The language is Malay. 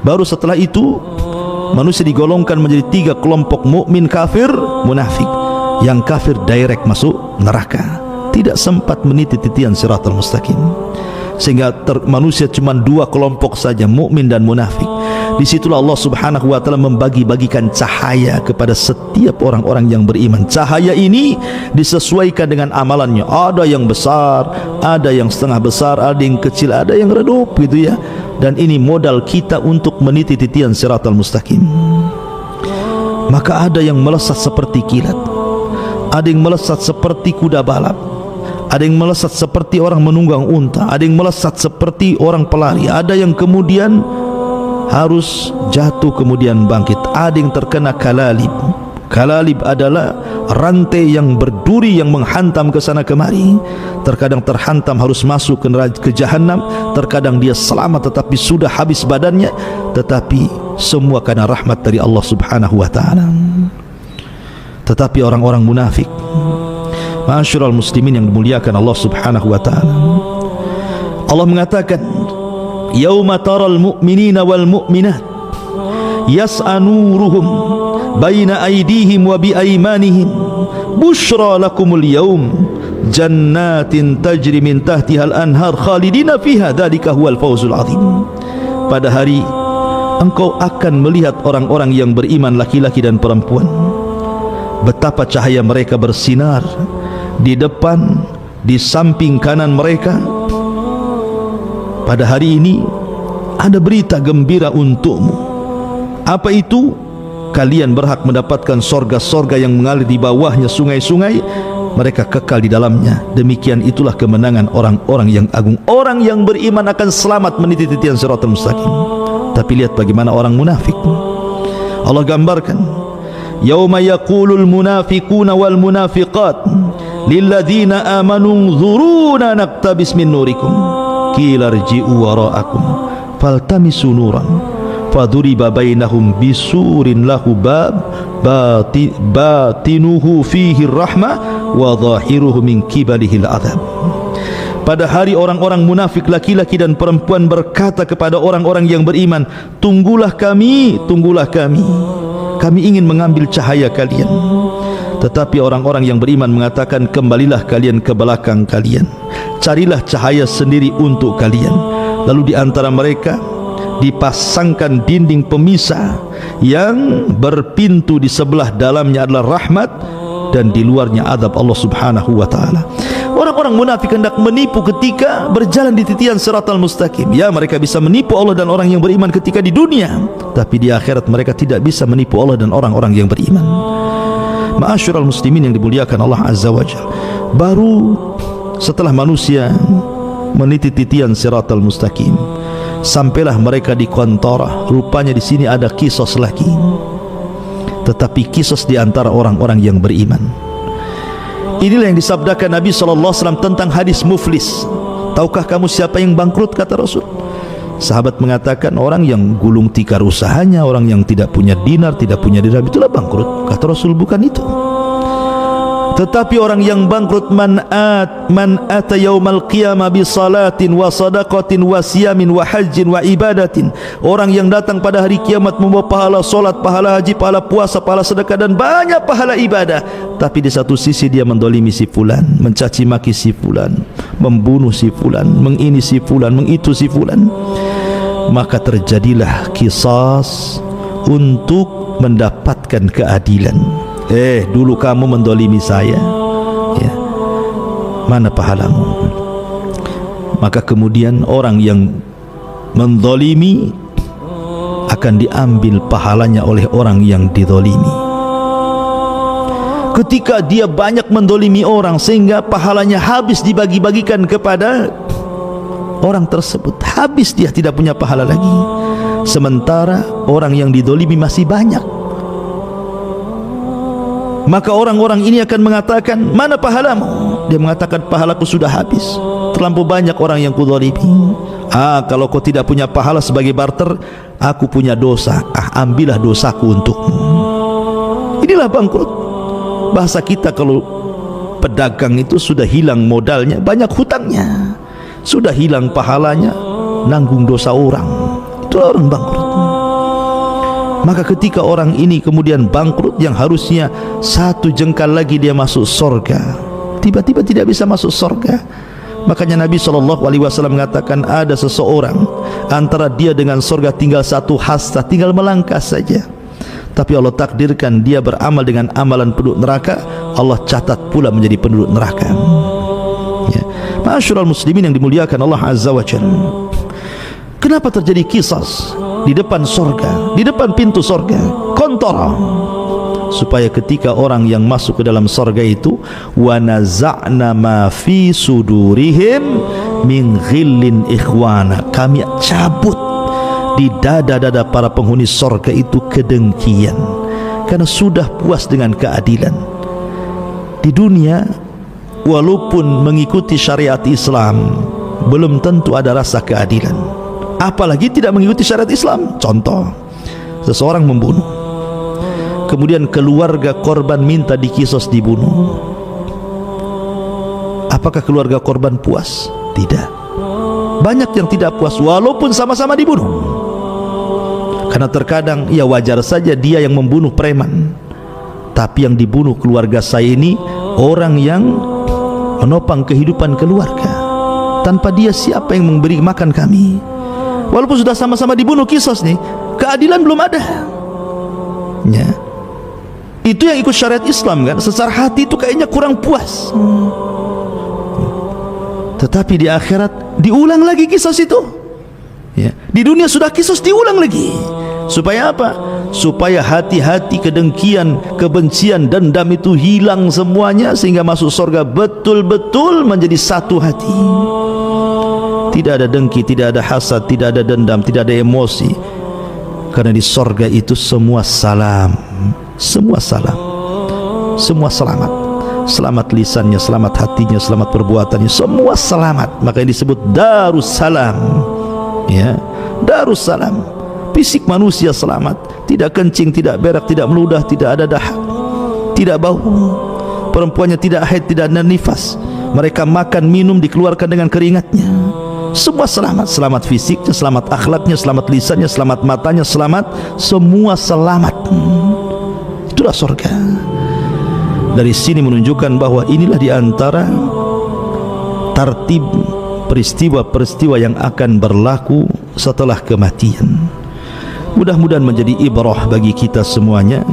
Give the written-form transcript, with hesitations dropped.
Baru setelah itu manusia digolongkan menjadi 3 kelompok: mukmin, kafir, munafik. Yang kafir direct masuk neraka, tidak sempat meniti titian siratal mustaqim. Sehingga manusia cuma 2 kelompok saja, mukmin dan munafik. Disitulah Allah Subhanahu wa ta'ala membagi-bagikan cahaya kepada setiap orang-orang yang beriman. Cahaya ini disesuaikan dengan amalannya. Ada yang besar, ada yang setengah besar, ada yang kecil, ada yang redup gitu ya. Dan ini modal kita untuk meniti titian siratal mustaqim. Maka ada yang melesat seperti kilat, ada yang melesat seperti kuda balap, ada yang melesat seperti orang menunggang unta, ada yang melesat seperti orang pelari, ada yang kemudian harus jatuh kemudian bangkit, ada yang terkena kalalib. Kalalib adalah rantai yang berduri yang menghantam ke sana kemari. Terkadang terhantam harus masuk ke jahanam, terkadang dia selamat tetapi sudah habis badannya, tetapi semua karena rahmat dari Allah Subhanahu wa ta'ala. Tetapi orang-orang munafik, ma'asyiral muslimin yang dimuliakan Allah Subhanahu wa ta'ala, Allah mengatakan, yauma taral mu'minina wal mu'minat yas'a nuruhum baina aydihim wa bi aymanihim bushra lakumul yawm jannatin tajri min tahtihal anhar khalidina fiha dzalika huwal fawzul azim. Pada hari engkau akan melihat orang-orang yang beriman laki-laki dan perempuan, betapa cahaya mereka bersinar di depan, di samping kanan mereka. Pada hari ini ada berita gembira untukmu. Apa itu? Kalian berhak mendapatkan sorga-sorga yang mengalir di bawahnya sungai-sungai, mereka kekal di dalamnya. Demikian itulah kemenangan orang-orang yang agung. Orang yang beriman akan selamat meniti titian siratal mustaqim. Tapi lihat bagaimana orang munafik. Allah gambarkan, yauma yaqulul munafiquna wal munafiqat lilladzina amanu dzuruna naqtabis min nurikum qila irji'u wara'akum faltamisu nuran faduriba bainahum bisurin lahu bab batinuhu fihi rahmah wa zahiruhu min qibalihi al-'adzab. Pada hari orang-orang munafik laki-laki dan perempuan berkata kepada orang-orang yang beriman, tunggulah kami, kami ingin mengambil cahaya kalian. Tetapi orang-orang yang beriman mengatakan, kembalilah kalian ke belakang kalian, carilah cahaya sendiri untuk kalian. Lalu di antara mereka dipasangkan dinding pemisah yang berpintu, di sebelah dalamnya adalah rahmat dan di luarnya azab Allah Subhanahu wa ta'ala. Orang-orang munafik hendak menipu ketika berjalan di titian siratal mustaqim. Ya, mereka bisa menipu Allah dan orang yang beriman ketika di dunia, tapi di akhirat mereka tidak bisa menipu Allah dan orang-orang yang beriman. Ma'asyiral muslimin yang dimuliakan Allah Azza wa Jalla, baru setelah manusia meniti titian siratal mustaqim, sampailah mereka di qantarah. Rupanya di sini ada kisos lagi, tetapi kisos di antara orang-orang yang beriman. Inilah yang disabdakan Nabi SAW tentang hadis muflis. Tahukah kamu siapa yang bangkrut, kata Rasul? Sahabat mengatakan, orang yang gulung tikar usahanya, orang yang tidak punya dinar, tidak punya dirham, itulah bangkrut. Kata Rasul, bukan itu. Tetapi orang yang bangkrut, man ata yaumal qiyamah bi salatin wa sadaqatin wa siyamin wa hajjin wa ibadatin. Orang yang datang pada hari kiamat membawa pahala solat, pahala haji, pahala puasa, pahala sedekah dan banyak pahala ibadah, tapi di satu sisi dia mendolimi si fulan, mencaci maki si fulan, membunuh si fulan, mengini si fulan, mengitu si fulan. Maka terjadilah kisas untuk mendapatkan keadilan. Dulu kamu mendolimi saya, ya, mana pahalamu? Maka kemudian orang yang mendolimi akan diambil pahalanya oleh orang yang didolimi. Ketika dia banyak mendolimi orang sehingga pahalanya habis dibagi-bagikan kepada orang tersebut, habis, dia tidak punya pahala lagi. Sementara orang yang didolimi masih banyak. Maka orang-orang ini akan mengatakan, mana pahalamu? Dia mengatakan, pahalaku sudah habis, terlampau banyak orang yang kudolimi. Kalau kau tidak punya pahala sebagai barter, aku punya dosa, ambillah dosaku untukmu. Inilah bangkrut. Bahasa kita kalau pedagang itu sudah hilang modalnya, banyak hutangnya, sudah hilang pahalanya, nanggung dosa orang, itulah orang bangkrut. Maka ketika orang ini kemudian bangkrut, yang harusnya 1 jengkal lagi dia masuk surga, tiba-tiba tidak bisa masuk surga. Makanya Nabi SAW mengatakan, ada seseorang antara dia dengan surga tinggal 1 hasta, tinggal melangkah saja, tapi Allah takdirkan dia beramal dengan amalan penduduk neraka, Allah catat pula menjadi penduduk neraka. Ya. Ma'asyiral muslimin yang dimuliakan Allah Azza wa Jalla, kenapa terjadi qisas di depan surga, di depan pintu surga, kontara, supaya ketika orang yang masuk ke dalam surga itu, wa naza'na ma fi sudurihim min ghillin ikhwana, kami cabut di dada-dada para penghuni surga itu kedengkian, karena sudah puas dengan keadilan. Di dunia walaupun mengikuti syariat Islam, belum tentu ada rasa keadilan, apalagi tidak mengikuti syariat Islam. Contoh, seseorang membunuh, kemudian keluarga korban minta dikisos dibunuh. Apakah keluarga korban puas? Tidak. Banyak yang tidak puas walaupun sama-sama dibunuh, karena terkadang ya wajar saja dia yang membunuh preman, tapi yang dibunuh keluarga saya ini orang yang menopang kehidupan keluarga. Tanpa dia siapa yang memberi makan kami? Walaupun sudah sama-sama dibunuh, kisos nih, keadilan belum ada. Ya, itu yang ikut syariat Islam kan, secara hati itu kayaknya kurang puas. Tetapi di akhirat diulang lagi kisos itu. Ya, di dunia sudah kisos, diulang lagi. Supaya apa? Supaya hati-hati kedengkian, kebencian, dendam itu hilang semuanya, sehingga masuk surga betul-betul menjadi satu hati. Tidak ada dengki, tidak ada hasad, tidak ada dendam, tidak ada emosi. Karena di surga itu semua salam, semua salam, semua selamat. Selamat lisannya, selamat hatinya, selamat perbuatannya, semua selamat. Makanya disebut Darussalam. Ya, Darussalam. Fisik manusia selamat, tidak kencing, tidak berak, tidak meludah, tidak ada dahak, tidak bau. Perempuannya tidak haid, tidak ada nifas. Mereka makan, minum, dikeluarkan dengan keringatnya. Semua selamat, selamat fisiknya, selamat akhlaknya, selamat lisannya, selamat matanya, selamat, semua selamat. Itulah surga. Dari sini menunjukkan bahwa inilah diantara tartib peristiwa-peristiwa yang akan berlaku setelah kematian. Mudah-mudahan menjadi ibrah bagi kita semuanya.